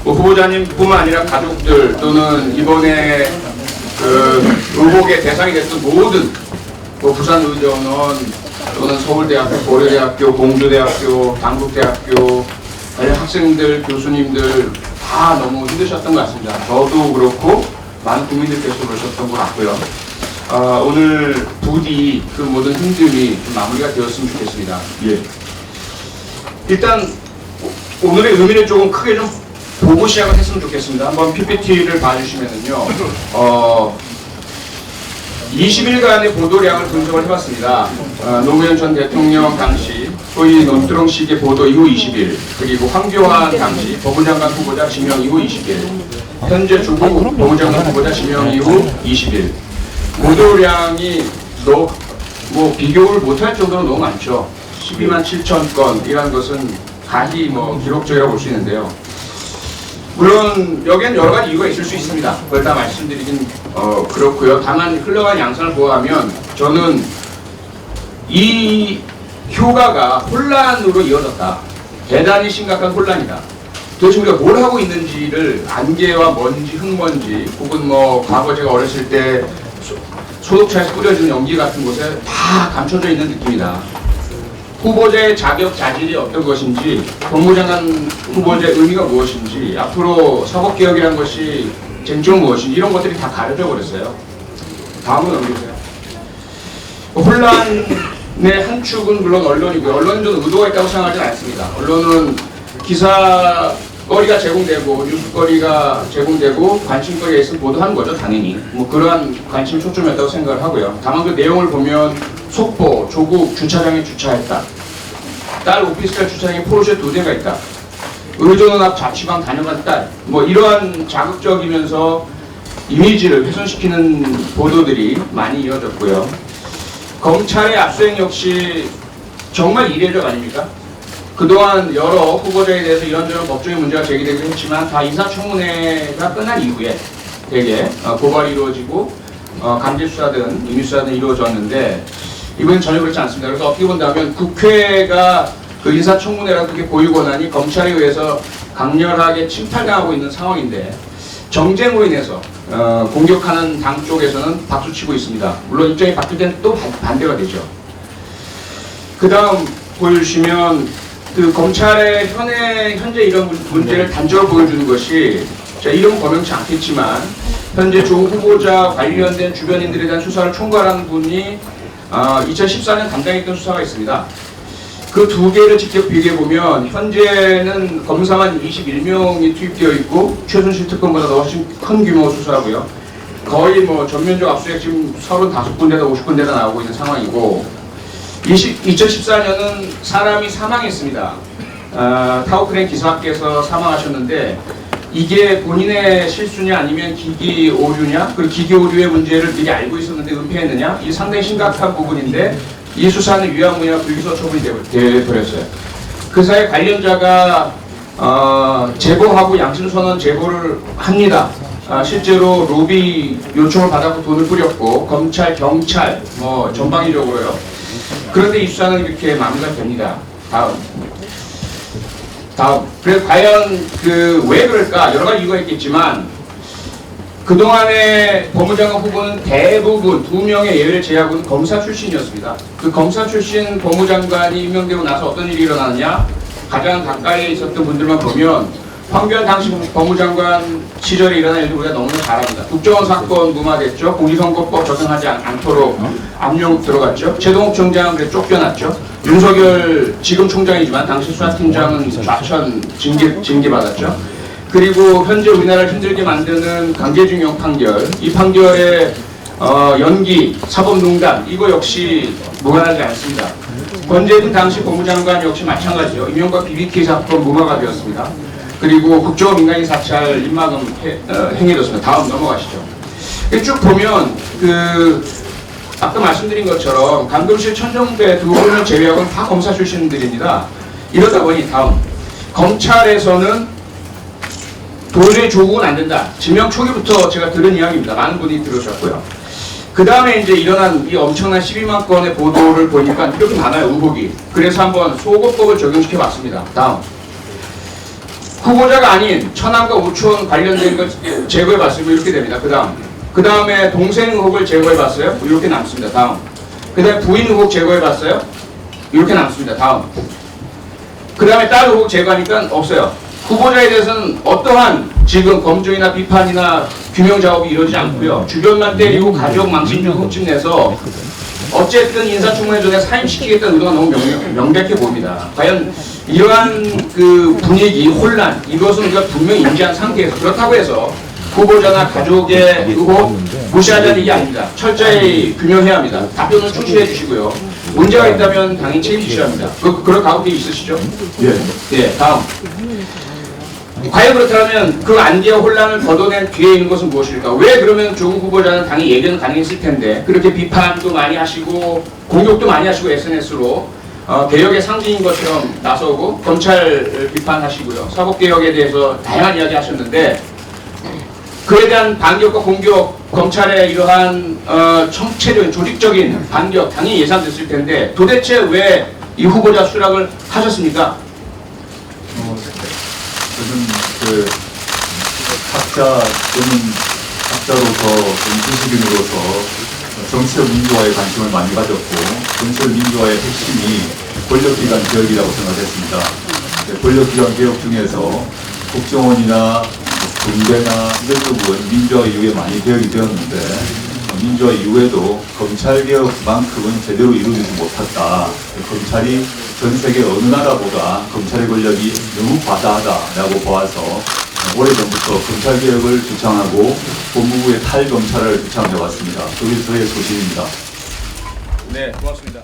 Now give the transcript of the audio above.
뭐 후보자님뿐만 아니라 가족들 또는 이번에 그 의혹의 대상이 됐던 모든 뭐 부산의전원 또는 서울대학교, 고려대학교, 공주대학교, 당국대학교 학생들, 교수님들 다 너무 힘드셨던 것 같습니다. 저도 그렇고 많은 국민들께서 그러셨던 것 같고요. 오늘 부디 그 모든 힘듦이 좀 마무리가 되었으면 좋겠습니다. 예. 일단 오늘의 의미를 조금 크게 좀 보고 시작을 했으면 좋겠습니다. 한번 PPT를 봐주시면은요. 20일간의 보도량을 분석을 해봤습니다. 노무현 전 대통령 당시 소위 논두렁식의 보도 이후 20일, 그리고 황교안 당시 법무장관 후보자 지명 이후 20일, 현재 조국 법무장관 후보자 지명 이후 20일. 보도량이 뭐 비교를 못할 정도로 너무 많죠. 12만 7천 건이라는 것은 가히 뭐 기록적이라고 볼 수 있는데요. 물론 여기엔 여러 가지 이유가 있을 수 있습니다. 그걸 다 말씀드리긴 그렇고요. 다만 흘러간 양상을 보아하면 저는 이 효과가 혼란으로 이어졌다. 대단히 심각한 혼란이다. 도대체 우리가 뭘 하고 있는지를 안개와 먼지, 흙먼지 혹은 뭐 과거 제가 어렸을 때 소독차에서 뿌려지는 연기 같은 곳에 다 감춰져 있는 느낌이다. 후보자의 자격, 자질이 어떤 것인지, 법무장관 후보자의 의미가 무엇인지, 앞으로 사법개혁이라는 것이 쟁점은 무엇인지 이런 것들이 다 가려져 버렸어요. 다음은 넘기세요. 혼란의 한 축은 물론 언론이고요. 언론은 좀 의도가 있다고 생각하지는 않습니다. 언론은 기사거리가 제공되고 뉴스거리가 제공되고 관심거리가 있으면 보도하는 거죠, 당연히. 뭐 그러한 관심 초점이었다고 생각을 하고요. 다만 그 내용을 보면 속보, 조국 주차장에 주차했다. 딸 오피스텔 주차장에 포르쉐 2대가 있다. 의전원 앞 자취방 다녀간 딸. 뭐 이러한 자극적이면서 이미지를 훼손시키는 보도들이 많이 이어졌고요. 검찰의 압수수색 역시 정말 이례적 아닙니까? 그동안 여러 후보자에 대해서 이런저런 법적인 문제가 제기되긴 했지만 다 인사청문회가 끝난 이후에 되게 고발이 이루어지고 강제수사든 임의수사든 이루어졌는데 이번엔 전혀 그렇지 않습니다. 그래서 어떻게 본다면 국회가 그 인사청문회라는 그렇게 고유 권한이 검찰에 의해서 강렬하게 침탈당하고 있는 상황인데 정쟁으로 인해서 공격하는 당 쪽에서는 박수치고 있습니다. 물론 입장이 바뀔 때는 또 반대가 되죠. 그 다음 보여주시면 그 검찰의 현재 이런 문제를 단적으로 보여주는 것이 자, 이름은 범용치 않겠지만 현재 조 후보자 관련된 주변인들에 대한 수사를 총괄하는 분이 2014년 담당했던 수사가 있습니다. 그 두 개를 직접 비교해보면 현재는 검사만 21명이 투입되어 있고 최순실 특검보다 훨씬 큰 규모 수사고요. 거의 뭐 전면적 압수수색 지금 35군데다 50군데다 나오고 있는 상황이고 2014년은 사람이 사망했습니다. 타워크레인 기사께서 사망하셨는데 이게 본인의 실수냐 아니면 기기 오류냐, 그리고 기기 오류의 문제를 미리 알고 있었는데 은폐했느냐, 이게 상당히 심각한 부분인데 이 수사는 유야무야 불기소 처분이 되어버렸어요. 그 사이 관련자가 제보하고 양심선언 제보를 합니다. 실제로 로비 요청을 받았고 돈을 뿌렸고 검찰, 경찰 뭐 전방위적으로요. 그런데 이 수사는 이렇게 마무리가 됩니다. 다음. 그래서 과연 왜 그럴까? 여러 가지 이유가 있겠지만 그동안의 법무장관 후보는 대부분 2명의 예외를 제외하고는 검사 출신이었습니다. 그 검사 출신 법무장관이 임명되고 나서 어떤 일이 일어나느냐? 가장 가까이에 있었던 분들만 보면 황교안 당시 법무장관 시절에 일어난 일들 우리가 너무나 잘 압니다. 국정원 사건 무마됐죠. 공직선거법 적용하지 않도록 압력 들어갔죠. 최동욱 총장 쫓겨났죠. 윤석열 지금 총장이지만 당시 수사팀장은 좌천 징계받았죠. 그리고 현재 우리나라를 힘들게 만드는 강제징용 판결, 이 판결의 연기, 사법농단 이거 역시 무관하지 않습니다. 권재준 당시 법무장관 역시 마찬가지죠. 이명박 BBK 사건 무마가 되었습니다. 그리고 국정원 민간인 사찰 입막음 행해졌습니다. 다음 넘어가시죠. 쭉 보면 아까 말씀드린 것처럼 강금실 천정배 2분을 제외하고는 다 검사 출신들입니다. 이러다 보니 다음 검찰에서는 도저히 조국은 안 된다. 지명 초기부터 제가 들은 이야기입니다. 많은 분이 들으셨고요. 그 다음에 이제 일어난 이 엄청난 12만 건의 보도를 보니까 이렇게 많아요, 의혹이. 그래서 한번 소고법을 적용시켜 봤습니다. 다음. 후보자가 아닌 천안과 우천 관련된 것 제거해봤으면 이렇게 됩니다. 그 다음에 동생 의혹을 제거해봤어요. 이렇게 남습니다. 다음. 그 다음에 부인 의혹 제거해봤어요. 이렇게 남습니다. 다음. 그 다음에 딸 의혹 제거하니까 없어요. 후보자에 대해서는 어떠한 지금 검증이나 비판이나 규명 작업이 이루어지지 않고요. 주변만 때리고 가족 망신주고 흠집내서 어쨌든 인사청문회 전에 사임시키겠다는 의도가 너무 명백해 보입니다. 과연 이러한 그 분위기, 혼란, 이것은 우리가 분명히 인지한 상태에서 그렇다고 해서 후보자나 가족의 의혹 무시하자는 얘기 아닙니다. 철저히 규명해야 합니다. 답변을 충실해 주시고요. 문제가 있다면 당연히 책임지셔야 합니다. 그런 각오도 있으시죠? 예, 다음. 과연 그렇다면 그 안개와 혼란을 걷어낸 뒤에 있는 것은 무엇일까? 왜 그러면 조국 후보자는 당연히 예견은 가능했을 텐데 그렇게 비판도 많이 하시고 공격도 많이 하시고 SNS로 개혁의 상징인 것처럼 나서고 검찰 비판하시고요. 사법개혁에 대해서 다양한 이야기 하셨는데 그에 대한 반격과 공격, 검찰의 이러한 총체적인 조직적인 반격 당연히 예상됐을 텐데 도대체 왜 이 후보자 수락을 하셨습니까? 저는 그 학자 또는 학자로서 정치식인으로서 정치적 민주화에 관심을 많이 가졌고 정치적 민주화의 핵심이 권력기관 개혁이라고 생각했습니다. 권력기관 개혁 중에서 국정원이나 군대나 이런 부분 민주화 이후에 많이 개혁이 되었는데 민주화 이후에도 검찰개혁만큼은 제대로 이루어지지 못했다. 검찰이 전 세계 어느 나라보다 검찰의 권력이 너무 과다하다라고 보아서 오래전부터 검찰개혁을 주창하고 법무부의 탈검찰을 주창해왔습니다. 그게 저의 소신입니다. 네, 고맙습니다.